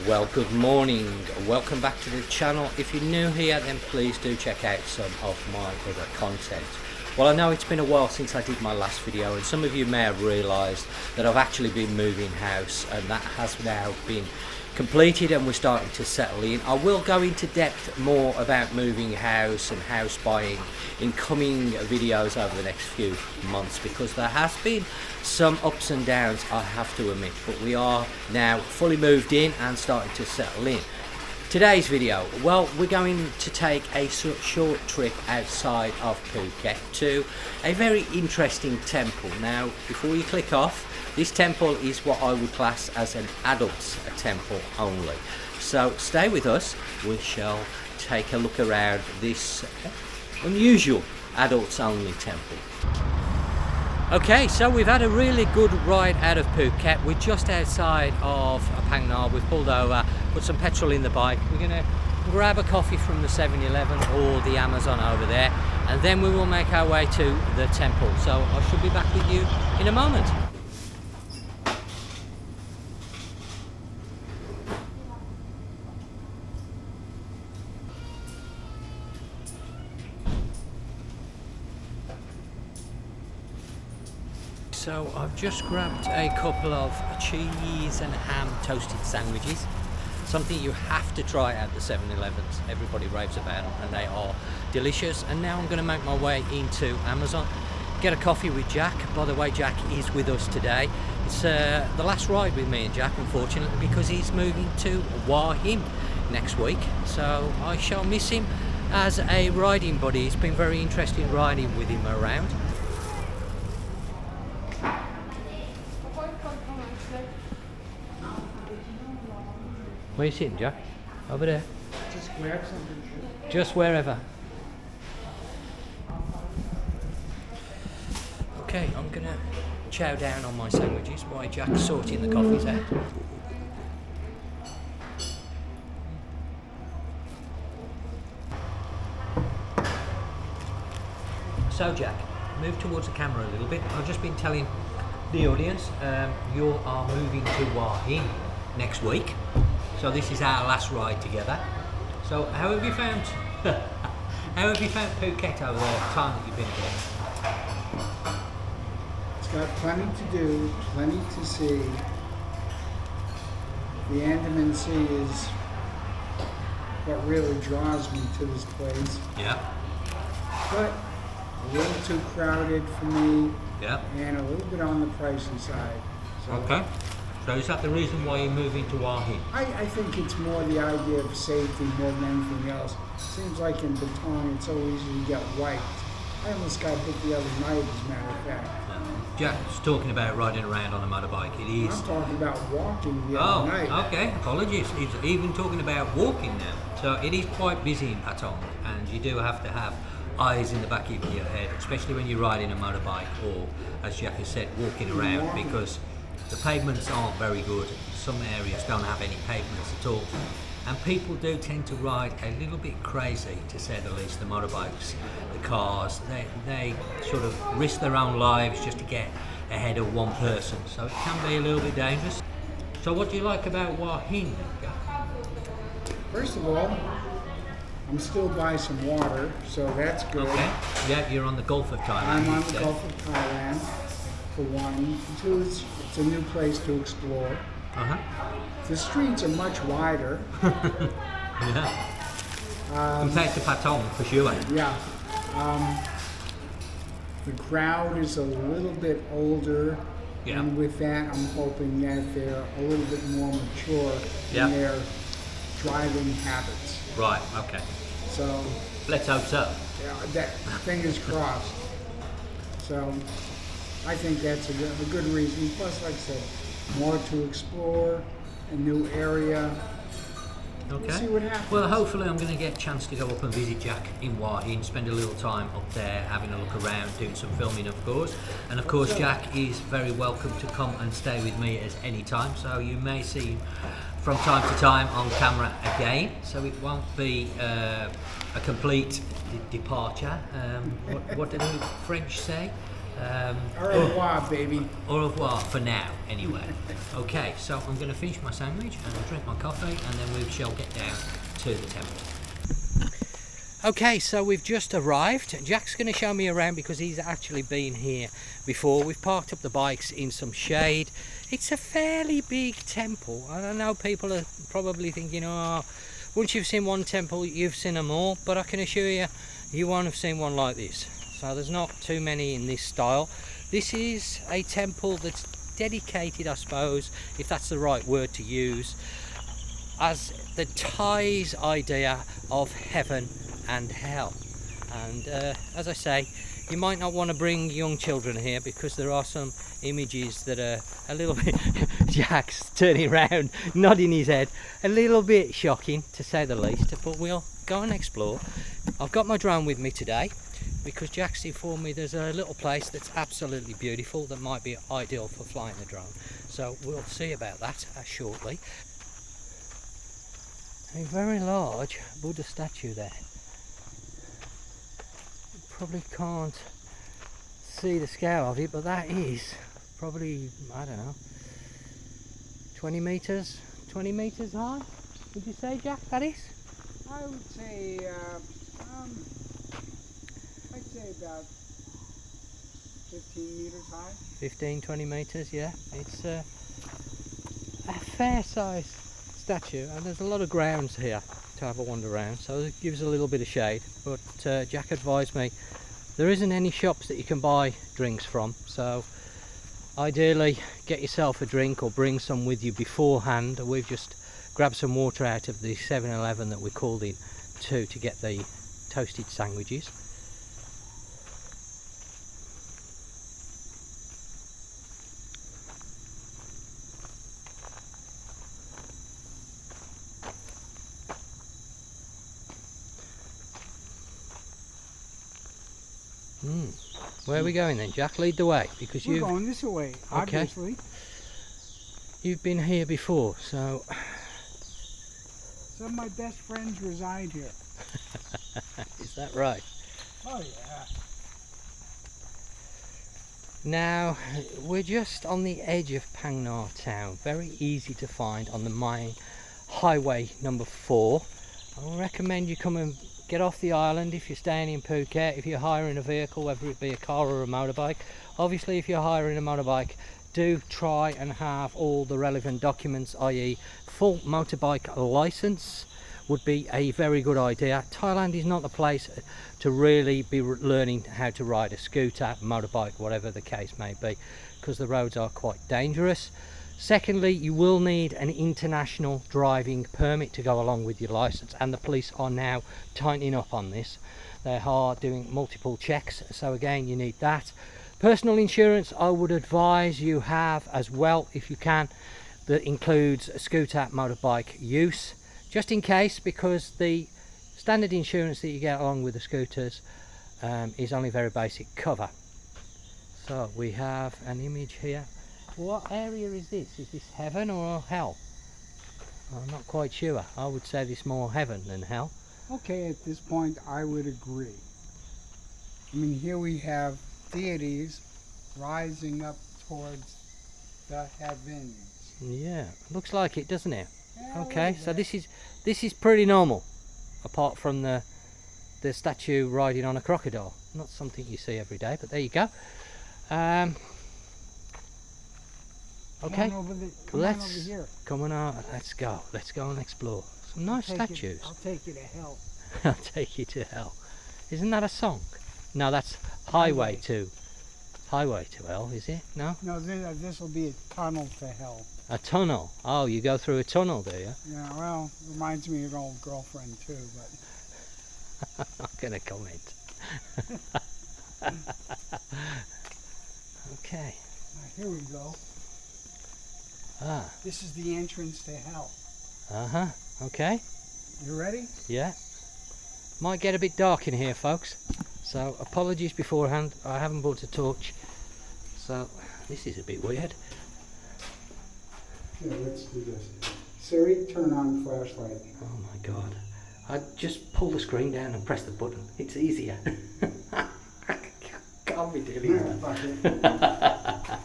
Well, good morning. Welcome back to the channel. If you're new here, then please do check out some of my other content. Well, I know it's been a while since I did my last video, and some of you may have realised that I've actually been moving house, and that has now been completed and we're starting to settle in. I will go into depth more about moving house and house buying in coming videos over the next few months, because there has been some ups and downs, I have to admit, but we are now fully moved in and starting to settle in. Today's video, well, we're going to take a short trip outside of Phuket to a very interesting temple. Now, before you click off, this temple is what I would class as an adults temple only. So stay with us, we shall take a look around this unusual adults only temple. Okay, so we've had a really good ride out of Phuket. We're just outside of Phang Nga. We've pulled over, put some petrol in the bike. We're going to grab a coffee from the 7-Eleven or the Amazon over there, and then we will make our way to the temple. So I should be back with you in a moment. So I've just grabbed a couple of cheese and ham toasted sandwiches, something you have to try at the 7-Elevens. Everybody raves about them and they are delicious. And now I'm going to make my way into Amazon, get a coffee with Jack. By the way, Jack is with us today. It's the last ride with me and Jack, unfortunately, because he's moving to Hua Hin next week. So I shall miss him as a riding buddy. It's been very interesting riding with him around. Where are you sitting, Jack? Over there. Just grab something. Just wherever. Okay, I'm gonna chow down on my sandwiches while Jack's sorting the coffees out. So Jack, move towards the camera a little bit. I've just been telling the audience you are moving to Hua Hin next week. So this is our last ride together. So how have you found Phuket over the time that you've been here? It's got plenty to do, plenty to see. The Andaman Sea is what really draws me to this place. Yeah. But a little too crowded for me. Yeah. And a little bit on the pricey side. So Okay. So is that the reason why you're moving to Hua Hin? I think it's more the idea of safety more than anything else. Seems like in Baton it's so easy to get wiped. I almost got hit the other night, as a matter of fact. Jack's talking about riding around on a motorbike. It is. I'm talking about walking the other night. Oh, okay. Apologies. He's even talking about walking now. So it is quite busy in Patong, and you do have to have eyes in the back of your head, especially when you're riding a motorbike or, as Jack has said, walking around, because the pavements aren't very good. Some areas don't have any pavements at all. And people do tend to ride a little bit crazy, to say the least. The motorbikes, the cars, they sort of risk their own lives just to get ahead of one person. So it can be a little bit dangerous. So what do you like about Hua Hin? First of all, I'm still by some water, so that's good. Okay. Yeah, you're on the Gulf of Thailand. I'm on the Gulf of Thailand, for one. For two, it's a new place to explore. Uh-huh. The streets are much wider. Yeah. Compared to Patong, for sure. Yeah. The crowd is a little bit older. Yeah. And with that, I'm hoping that they're a little bit more mature in their driving habits. Right, okay. So, let's hope so. yeah, that fingers crossed. So, I think that's a good reason. Plus, like I said, more to explore, a new area. Okay. We'll see what happens. Well, hopefully I'm going to get a chance to go up and visit Jack in Hua Hin, spend a little time up there, having a look around, doing some filming, of course. And of course, Jack is very welcome to come and stay with me at any time. So you may see him from time to time on camera again. So it won't be a complete departure. What do the French say? Au revoir, baby. Au revoir for now, anywhere. Okay, so I'm going to finish my sandwich and drink my coffee, and then we shall get down to the temple. Okay, so we've just arrived. Jack's going to show me around because he's actually been here before. We've parked up the bikes in some shade. It's a fairly big temple. I know people are probably thinking, oh, once you've seen one temple, you've seen them all. But I can assure you, you won't have seen one like this. So there's not too many in this style. This is a temple that's dedicated, I suppose, if that's the right word to use, as the Thai's idea of heaven and hell. And as I say, you might not want to bring young children here because there are some images that are a little bit Jack's turning around, nodding his head, a little bit shocking to say the least, but we'll go and explore. I've got my drone with me today because Jack's informed me there's a little place that's absolutely beautiful that might be ideal for flying the drone, so we'll see about that shortly. A very large Buddha statue there. Probably can't see the scale of it, but that is probably, I don't know, 20 meters high, would you say, Jack, that is? I would say, I'd say about 15 meters high. 15-20 meters, yeah. It's a fair size statue, and there's a lot of grounds here to have a wander around, so it gives a little bit of shade. But Jack advised me there isn't any shops that you can buy drinks from, so ideally get yourself a drink or bring some with you beforehand. We've just grabbed some water out of the 7-Eleven that we called in to get the toasted sandwiches. Where are we going then, Jack? Lead the way, because we're going this way, obviously. You've been here before, so some of my best friends reside here. Is that right? Oh yeah. Now we're just on the edge of Phang Nga Town, very easy to find on the main highway number 4. I recommend you come and get off the island if you're staying in Phuket. If you're hiring a vehicle, whether it be a car or a motorbike, obviously if you're hiring a motorbike, do try and have all the relevant documents, i.e. full motorbike license would be a very good idea. Thailand is not the place to really be learning how to ride a scooter, motorbike, whatever the case may be, because the roads are quite dangerous. Secondly, you will need an international driving permit to go along with your license, and the police are now tightening up on this. They are doing multiple checks, so again you need that. Personal insurance I would advise you have as well if you can, that includes a scooter motorbike use, just in case, because the standard insurance that you get along with the scooters is only very basic cover. So we have an image here. What area is this? Is this heaven or hell? I'm not quite sure. I would say this more heaven than hell. Okay, at this point I would agree. I mean, here we have deities rising up towards the heavens. Yeah, looks like it, doesn't it? Yeah, okay, so this is pretty normal, apart from the statue riding on a crocodile. Not something you see every day, but there you go. Okay, come on out, let's go and explore. Some nice statues. I'll take you to hell. I'll take you to hell. Isn't that a song? No, that's Highway to Hell, is it? No? No, this will be a tunnel to hell. A tunnel? Oh, you go through a tunnel, do you? Yeah, well, reminds me of an old girlfriend too, but... I'm not going to comment. Okay. Now, here we go. Ah. This is the entrance to hell. Uh-huh. Okay. You ready? Yeah. Might get a bit dark in here, folks. So apologies beforehand. I haven't brought a torch. So this is a bit weird. Yeah, let's do this. Siri, turn on flashlight. Oh my god. I just pull the screen down and press the button. It's easier. Can't be doing that.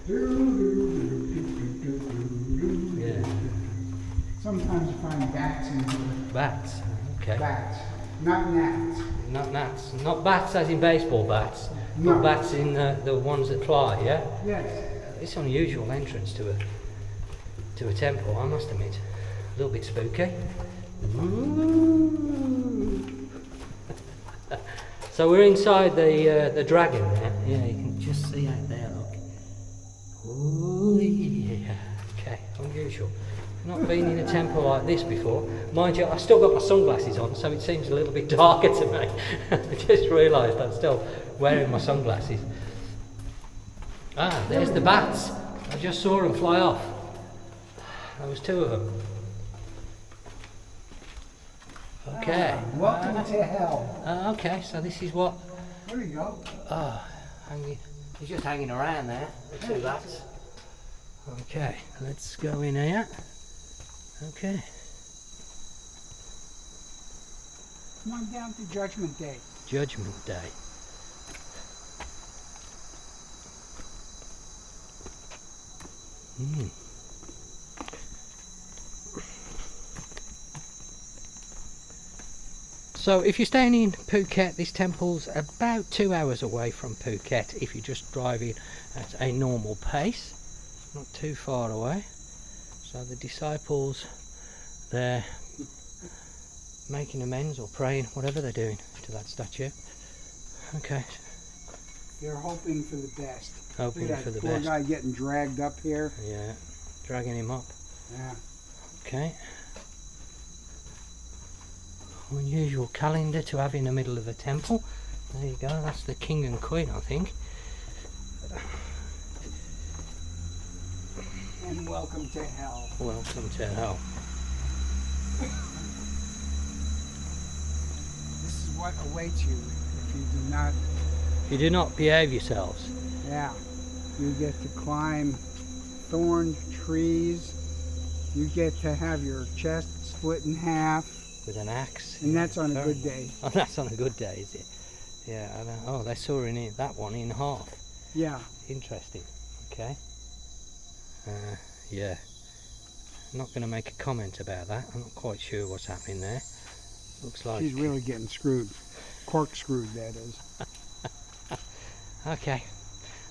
Yeah. Sometimes you find bats in here. Bats. Okay. Bats, not gnats. Not gnats. Not bats as in baseball bats. No. But bats in the ones that fly, yeah? Yes. It's an unusual entrance to a temple, I must admit. A little bit spooky. So we're inside the dragon there. Yeah, you can just see out there, look. Ooh, yeah. Okay, unusual. Not been in a temple like this before. Mind you, I've still got my sunglasses on, so it seems a little bit darker to me. I just realised I'm still wearing my sunglasses. Ah, there's the bats. I just saw them fly off. There was two of them. Okay. Welcome to hell. Okay, so this is what... There we go. Oh, he's just hanging around there, the two bats. Okay, let's go in here. Okay. Come on down to Judgment Day. Judgment Day. So if you're staying in Phuket, this temple's about 2 hours away from Phuket if you're just driving at a normal pace. Not too far away. So the disciples, they're making amends or praying, whatever they're doing to that statue. Okay. They're hoping for the best. Hoping for the poor best. guy getting dragged up here. Yeah, dragging him up. Yeah. Okay. Unusual calendar to have in the middle of a temple. There you go, that's the king and queen, I think. And welcome to hell. Welcome to hell. This is what awaits you if you do not. If you do not behave yourselves. Yeah. You get to climb thorn trees. You get to have your chest split in half. With an axe. And that's on a Terrible. good day. Oh, that's on a good day, is it? Yeah, I know. Oh, they saw that one in half. Yeah. Interesting. Okay. Yeah. I'm not going to make a comment about that. I'm not quite sure what's happening there. Looks like... She's really getting screwed. Corkscrewed, that is. Okay.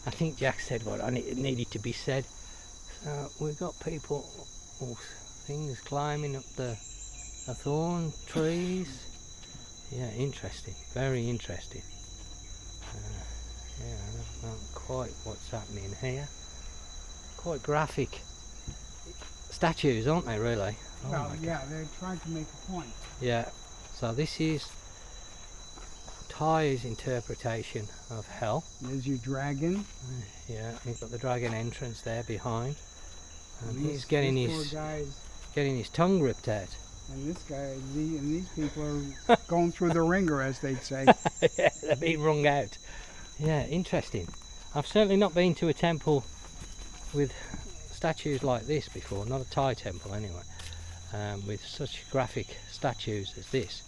I think Jack said what needed to be said. So we've got people or things climbing up the thorn trees. Yeah, interesting. Very interesting. Yeah, I don't know quite what's happening here. Quite graphic statues, aren't they, really? Oh Well, yeah, they're trying to make a point. Yeah, so this is Thai's interpretation of hell. There's your dragon. Yeah, he's got the dragon entrance there behind. And And he's getting this poor getting his tongue ripped out. And this guy, and these people are going through the ringer, as they'd say. Yeah, they're being wrung out. Yeah, interesting. I've certainly not been to a temple with statues like this before, not a Thai temple anyway, with such graphic statues as this.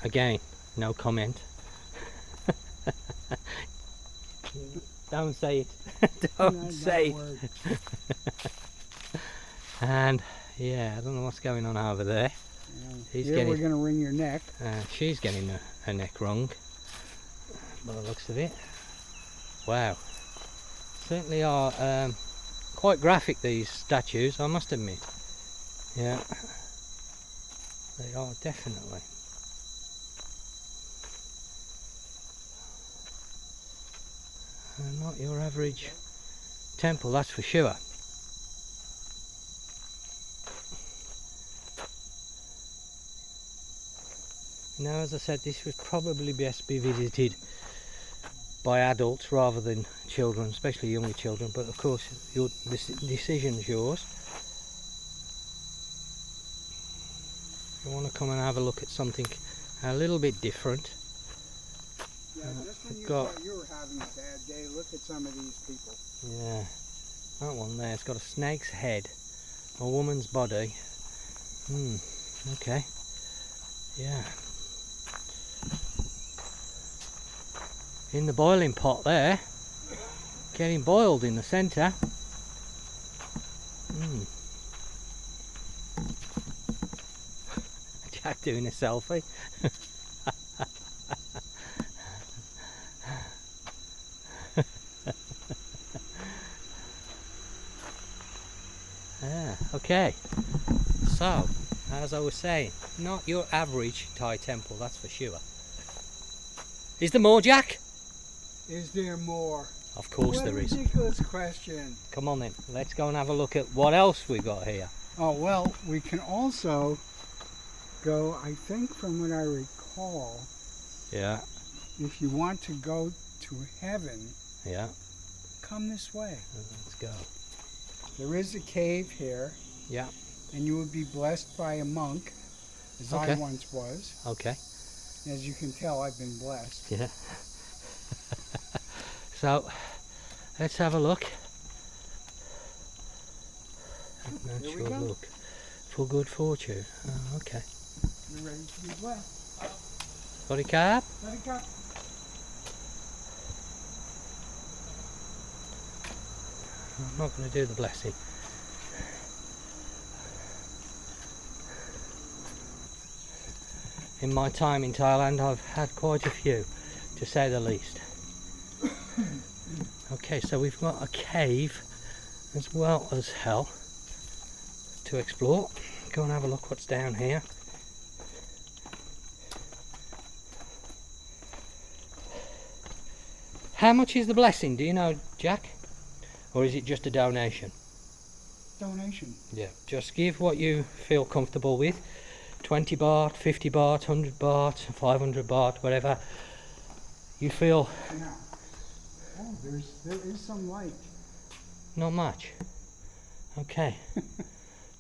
Again, no comment. Don't say it. Don't say it. And yeah, I don't know what's going on over there. Yeah. Here we're going to wring your neck. She's getting her neck wrung, by the looks of it. Wow. Certainly are quite graphic, these statues, I must admit. Yeah. They are definitely. Not your average temple, that's for sure. Now, as I said, this would probably best be visited by adults rather than children, especially younger children, but of course this decision's yours. If you want to come and have a look at something a little bit different. Yeah, just when you got- thought you were having a bad day, look at some of these people. Yeah, that one there, it's got a snake's head, a woman's body. Okay, yeah. in the boiling pot there, getting boiled in the centre. Jack doing a selfie. Okay, so as I was saying, not your average Thai temple, that's for sure. Is there more, Jack? Is there more? Of course there is. Ridiculous question. Come on then, let's go and have a look at what else we got here. Oh, well, we can also go, I think from what I recall, Yeah, if you want to go to heaven, yeah, come this way. let's go. There is a cave here, Yeah, and you would be blessed by a monk, as I Okay. once was. okay, As you can tell, I've been blessed. yeah. So, let's have a look. Here we Natural go. look. For good fortune. Oh, okay. You're ready to be blessed. Got a cab? Let it go. I'm not going to do the blessing. In my time in Thailand, I've had quite a few, to say the least. Okay, so we've got a cave as well as hell to explore. Go and have a look what's down here. How much is the blessing? Do you know, Jack? Or is it just a donation? Donation. Yeah, just give what you feel comfortable with. 20 baht, 50 baht, 100 baht, 500 baht, whatever you feel. Now, oh, there is some light. Not much. Okay.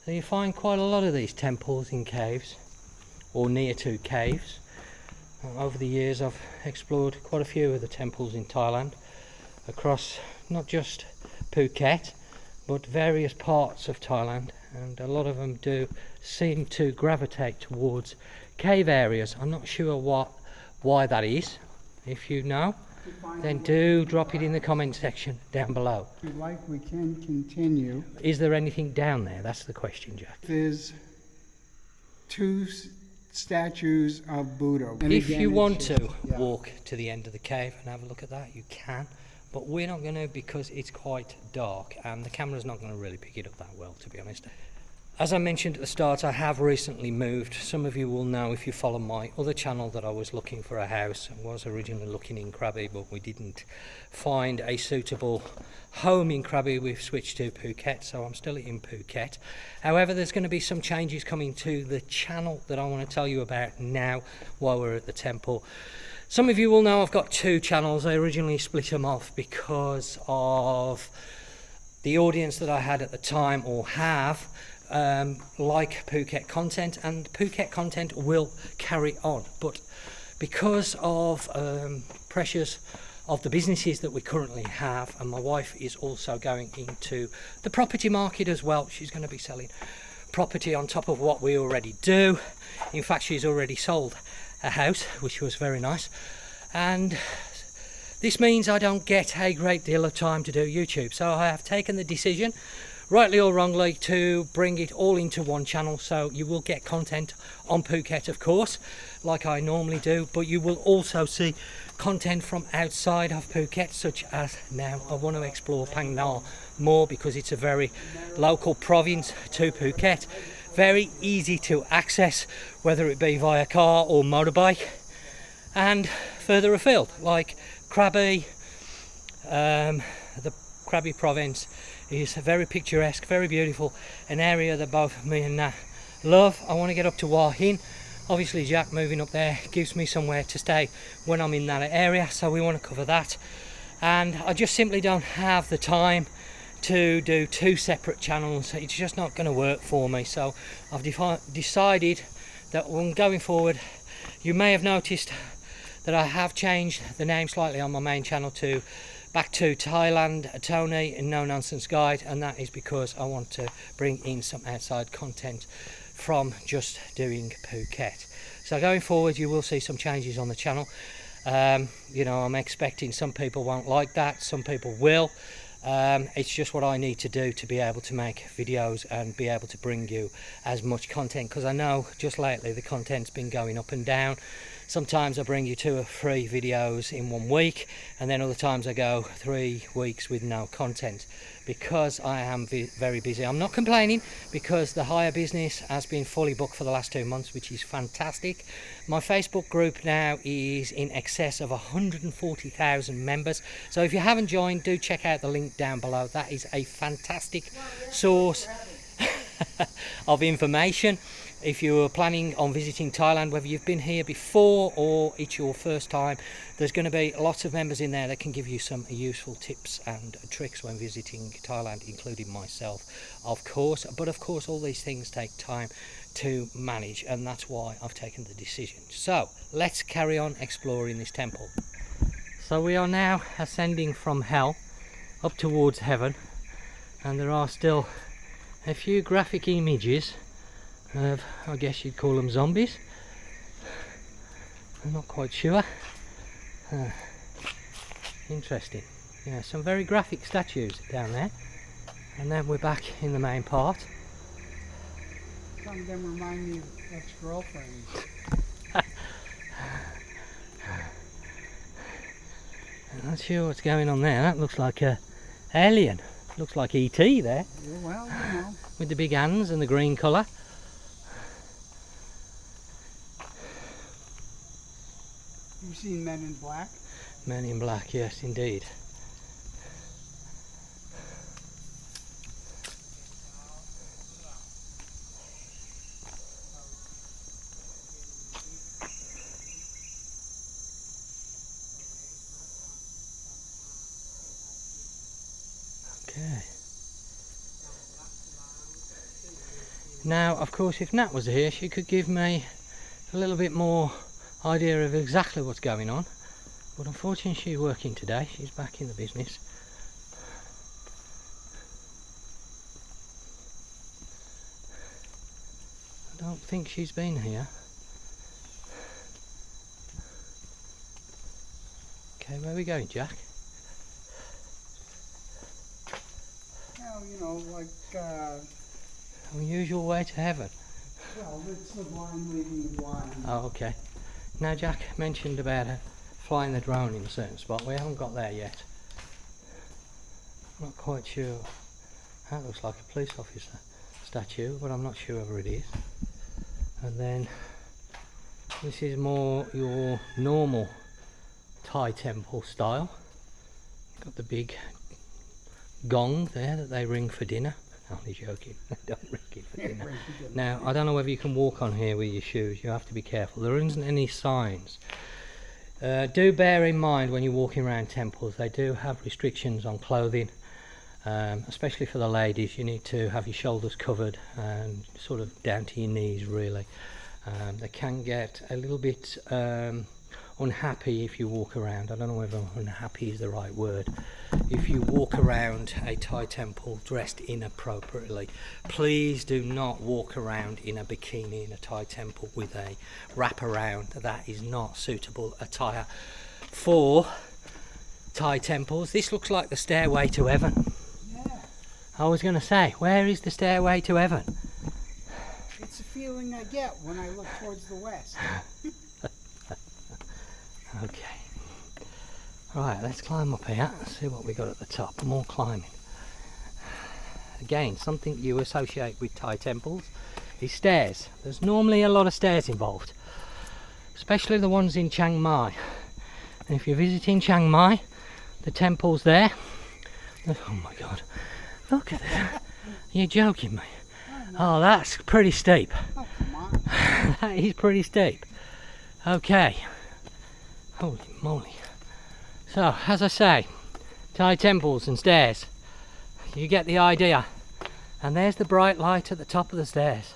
So you find quite a lot of these temples in caves, or near to caves. Over the years I've explored quite a few of the temples in Thailand, across not just Phuket, but various parts of Thailand, and a lot of them do seem to gravitate towards cave areas. I'm not sure why that is. If you know, then do drop it in the comment section down below. If you'd like, we can continue. Is there anything down there? That's the question, Jack. There's two statues of Buddha. And If again, you it's want just- to yeah. walk to the end of the cave and have a look at that, you can. But we're not going to, because it's quite dark and the camera's not going to really pick it up that well, to be honest. As I mentioned at the start, I have recently moved. Some of you will know if you follow my other channel that I was looking for a house. I was originally looking in Krabi, but we didn't find a suitable home in Krabi. We've switched to Phuket, so I'm still in Phuket. However, there's going to be some changes coming to the channel that I want to tell you about now while we're at the temple. Some of you will know I've got two channels. I originally split them off because of the audience that I had at the time, or have, like Phuket content, and Phuket content will carry on. But because of pressures of the businesses that we currently have, and my wife is also going into the property market as well, she's going to be selling property on top of what we already do. In fact, she's already sold a house, which was very nice, and this means I don't get a great deal of time to do YouTube. So I have taken the decision, rightly or wrongly, to bring it all into one channel. So you will get content on Phuket, of course, like I normally do, but you will also see content from outside of Phuket, such as now I want to explore Phang Nga more, because it's a very local province to Phuket, very easy to access, whether it be via car or motorbike, and further afield like Krabi. The Krabi province is very picturesque, very beautiful, an area that both me and Nat love. I want to get up to Hua Hin. Obviously Jack moving up there gives me somewhere to stay when I'm in that area, so we want to cover that, and I just simply don't have the time to do two separate channels. It's just not going to work for me. So I've decided that when going forward, you may have noticed that I have changed the name slightly on my main channel to back to Thailand Tony and No Nonsense Guide, and that is because I want to bring in some outside content from just doing Phuket. So going forward, you will see some changes on the channel. You know, I'm expecting some people won't like that, some people will. It's just what I need to do to be able to make videos and be able to bring you as much content, because I know just lately the content's been going up and down. Sometimes I bring you 2 or 3 videos in 1 week, and then other times I go 3 weeks with no content because I am very busy. I'm not complaining, because the hire business has been fully booked for the last 2 months, which is fantastic. My Facebook group now is in excess of 140,000 members, so if you haven't joined, do check out the link down below. That is a fantastic source of information. If you're planning on visiting Thailand, whether you've been here before or it's your first time, there's going to be lots of members in there that can give you some useful tips and tricks when visiting Thailand, including myself, of course. But of course, all these things take time to manage, and that's why I've taken the decision. So let's carry on exploring this temple. So we are now ascending from hell up towards heaven, and there are still a few graphic images of, I guess you'd call them zombies. I'm not quite sure. Interesting. Yeah, some very graphic statues down there. And then we're back in the main part. Some of them remind me of ex-girlfriends. I'm not sure what's going on there. That looks like a alien. Looks like E.T. there. Yeah, well, you know. With the big hands and the green colour. You've seen Men in Black? Men in Black, yes, indeed. Okay. Now, of course, if Nat was here, she could give me a little bit more idea of exactly what's going on, but unfortunately she's working today. She's back in the business. I don't think she's been here. Okay, where are we going, Jack? Well, you know, like, Unusual way to heaven. well, it's the blind leading the blind. Oh, okay. Now, Jack mentioned about flying the drone in a certain spot. We haven't got there yet. I'm not quite sure. That looks like a police officer statue, but I'm not sure whether it is. And then this is more your normal Thai temple style. Got the big gong there that they ring for dinner. Only joking. They don't ring it for dinner. Now, I don't know whether you can walk on here with your shoes. You have to be careful. There isn't any signs. Do bear in mind when you're walking around temples, they do have restrictions on clothing, especially for the ladies. You need to have your shoulders covered and sort of down to your knees, really. They can get a little bit unhappy if you walk around. I don't know whether unhappy is the right word. If you walk around a Thai temple dressed inappropriately, please do not walk around in a bikini in a Thai temple with a wraparound. That is not suitable attire for Thai temples. This looks like the stairway to heaven. Yeah. I was going to say, where is the stairway to heaven? It's a feeling I get when I look towards the west. Okay. Right, let's climb up here. See what we got at the top. More climbing. Again, something you associate with Thai temples is stairs. There's normally a lot of stairs involved, especially the ones in Chiang Mai. And if you're visiting Chiang Mai, the temples there. Oh my God! Look at that! You're joking me. Oh, that's pretty steep. Oh, come on. That is pretty steep. Okay. Holy moly. So, as I say, Thai temples and stairs. You get the idea. And there's the bright light at the top of the stairs.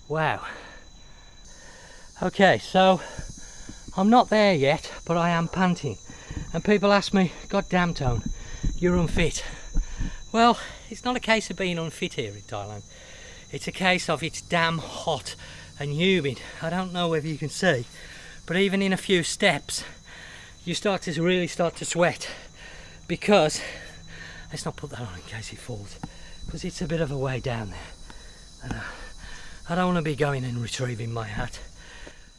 Wow. Okay, so I'm not there yet, but I am panting. And people ask me, God damn, Tone, you're unfit. Well, it's not a case of being unfit here in Thailand. It's a case of it's damn hot and humid. I don't know whether you can see, but even in a few steps, you really start to sweat, because let's not put that on in case it falls, because it's a bit of a way down there, and I don't want to be going and retrieving my hat.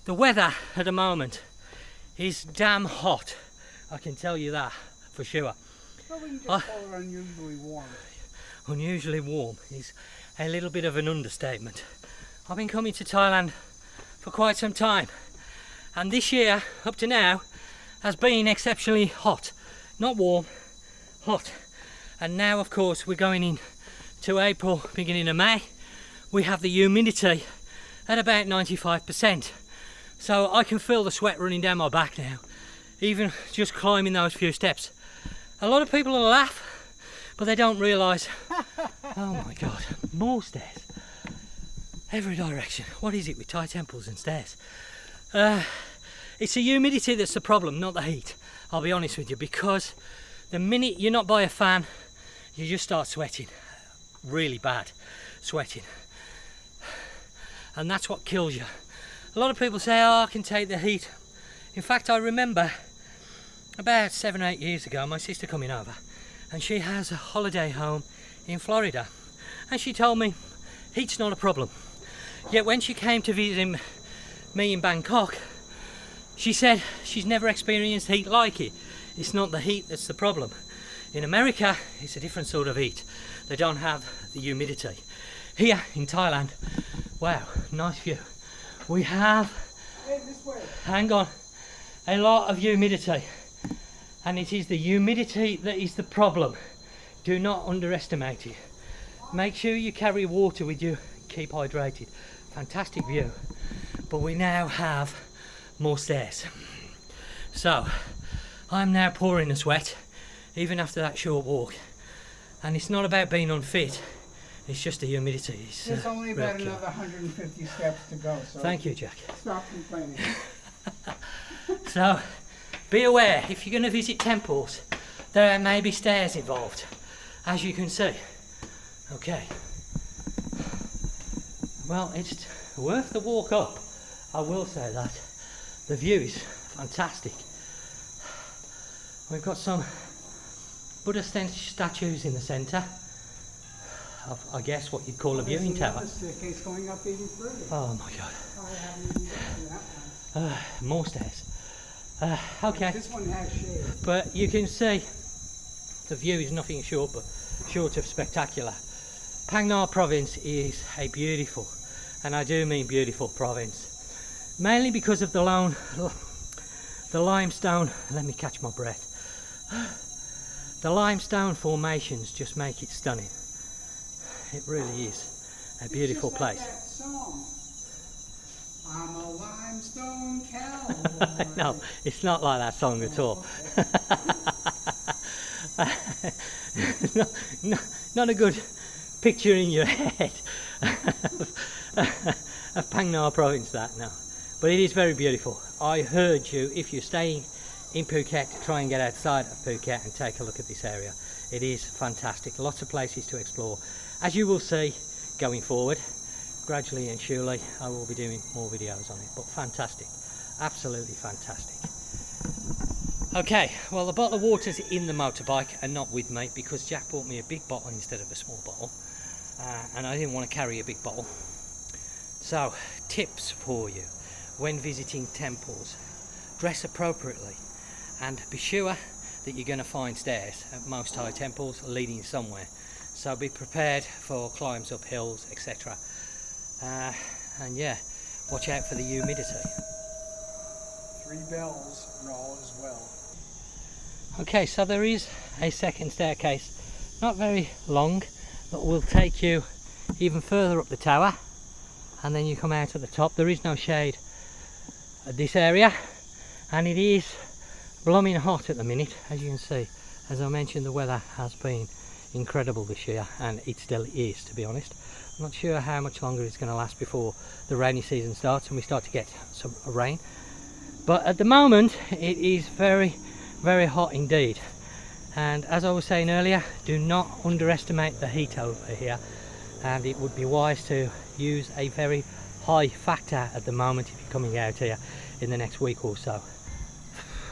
The weather at the moment is damn hot, I can tell you that for sure. Well, we can just call it unusually warm. Unusually warm is a little bit of an understatement. I've been coming to Thailand for quite some time, and this year up to now has been exceptionally hot. Not warm, hot. And now of course we're going in to April, beginning of May. We have the humidity at about 95%. So I can feel the sweat running down my back now, even just climbing those few steps. A lot of people will laugh, but they don't realise, oh my God, more stairs. Every direction. What is it with Thai temples and stairs? It's the humidity that's the problem, not the heat. I'll be honest with you, because the minute you're not by a fan, you just start sweating. Really bad sweating. And that's what kills you. A lot of people say, oh, I can take the heat. In fact, I remember about 7 or 8 years ago, my sister coming over, and she has a holiday home in Florida. And she told me, heat's not a problem. Yet when she came to visit me in Bangkok, she said she's never experienced heat like it. It's not the heat that's the problem. In America, it's a different sort of heat. They don't have the humidity. Here in Thailand, wow, nice view. We have, hang on, a lot of humidity, and it is the humidity that is the problem. Do not underestimate it. Make sure you carry water with you, keep hydrated. Fantastic view, but we now have more stairs. So I'm now pouring a sweat, even after that short walk, and it's not about being unfit. It's just the humidity. There's only about another 150 steps to go. So thank you, Jack. Stop complaining. So, be aware, if you're going to visit temples, there may be stairs involved, as you can see. Okay. Well, it's worth the walk up, I will say that. The view is fantastic. We've got some Buddhist statues in the centre. I guess what you'd call a viewing tower. Staircase going up even further. Oh my God. I haven't even gotten to that one. More stairs. Okay. This one has shade. But you can see the view is nothing short of spectacular. Phang Nga province is a beautiful, and I do mean beautiful, province. Mainly because of the limestone. Let me catch my breath. The limestone formations just make it stunning. It really is a beautiful place. Like that song. I'm a limestone cowboy. No, it's not like that song at all. Not a good picture in your head of Phang Nga province, that, no. But it is very beautiful. I urge you, if you're staying in Phuket, to try and get outside of Phuket and take a look at this area. It is fantastic. Lots of places to explore. As you will see going forward, gradually and surely, I will be doing more videos on it. But fantastic. Absolutely fantastic. Okay, well, the bottle of water's in the motorbike and not with me, because Jack bought me a big bottle instead of a small bottle, and I didn't want to carry a big bottle. So, tips for you when visiting temples: dress appropriately, and be sure that you're going to find stairs at most Thai temples leading somewhere. So be prepared for climbs up hills, etc. And yeah, watch out for the humidity. 3 bells and all is well. Okay, so there is a second staircase, not very long, but will take you even further up the tower, and then you come out at the top. There is no shade at this area, and it is blooming hot at the minute, as you can see. As I mentioned, the weather has been incredible this year, and it still is, to be honest. I'm not sure how much longer it's going to last before the rainy season starts and we start to get some rain, but at the moment it is very, very hot indeed. And as I was saying earlier, do not underestimate the heat over here, and it would be wise to use a very high factor at the moment if you're coming out here in the next week or so.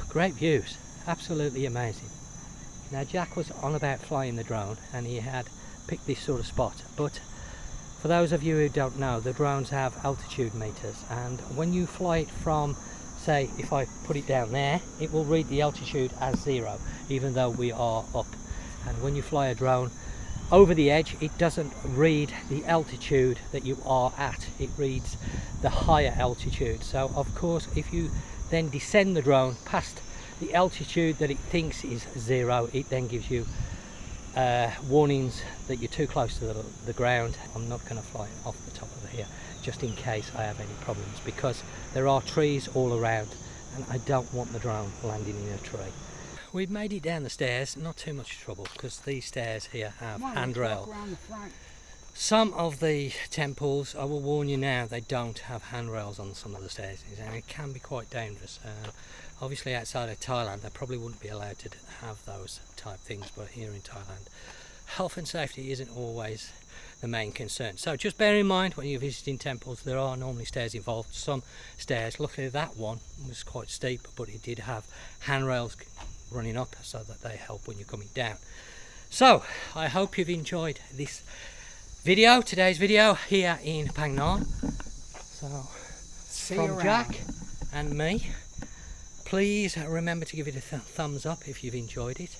great views, absolutely amazing. Now Jack was on about flying the drone and he had picked this sort of spot, but for those of you who don't know, the drones have altitude meters, and when you fly it from, say, if I put it down there, it will read the altitude as 0, even though we are up. And when you fly a drone over the edge, it doesn't read the altitude that you are at, it reads the higher altitude. So of course, if you then descend the drone past the altitude that it thinks is 0, it then gives you warnings that you're too close to the ground. I'm not going to fly off the top of here just in case I have any problems, because there are trees all around and I don't want the drone landing in a tree. We've made it down the stairs, not too much trouble, because these stairs here have handrail. Some of the temples, I will warn you now, they don't have handrails on some of the stairs, and it can be quite dangerous. Obviously outside of Thailand they probably wouldn't be allowed to have those type things, but here in Thailand health and safety isn't always the main concern. So just bear in mind when you're visiting temples, there are normally stairs involved. Some stairs, luckily that one was quite steep, but it did have handrails running up so that they help when you're coming down. So I hope you've enjoyed this video, today's video here in Phang Nga. So from Jack and me, please remember to give it a thumbs up if you've enjoyed it.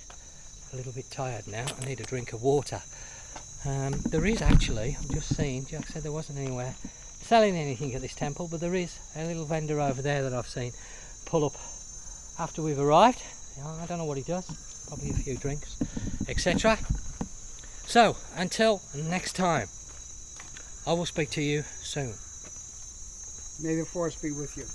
A little bit tired now, I need a drink of water. There is actually, I'm just seeing, Jack said there wasn't anywhere selling anything at this temple, but there is a little vendor over there that I've seen pull up after we've arrived. I don't know what he does, probably a few drinks, etc. So until next time, I will speak to you soon. May the force be with you.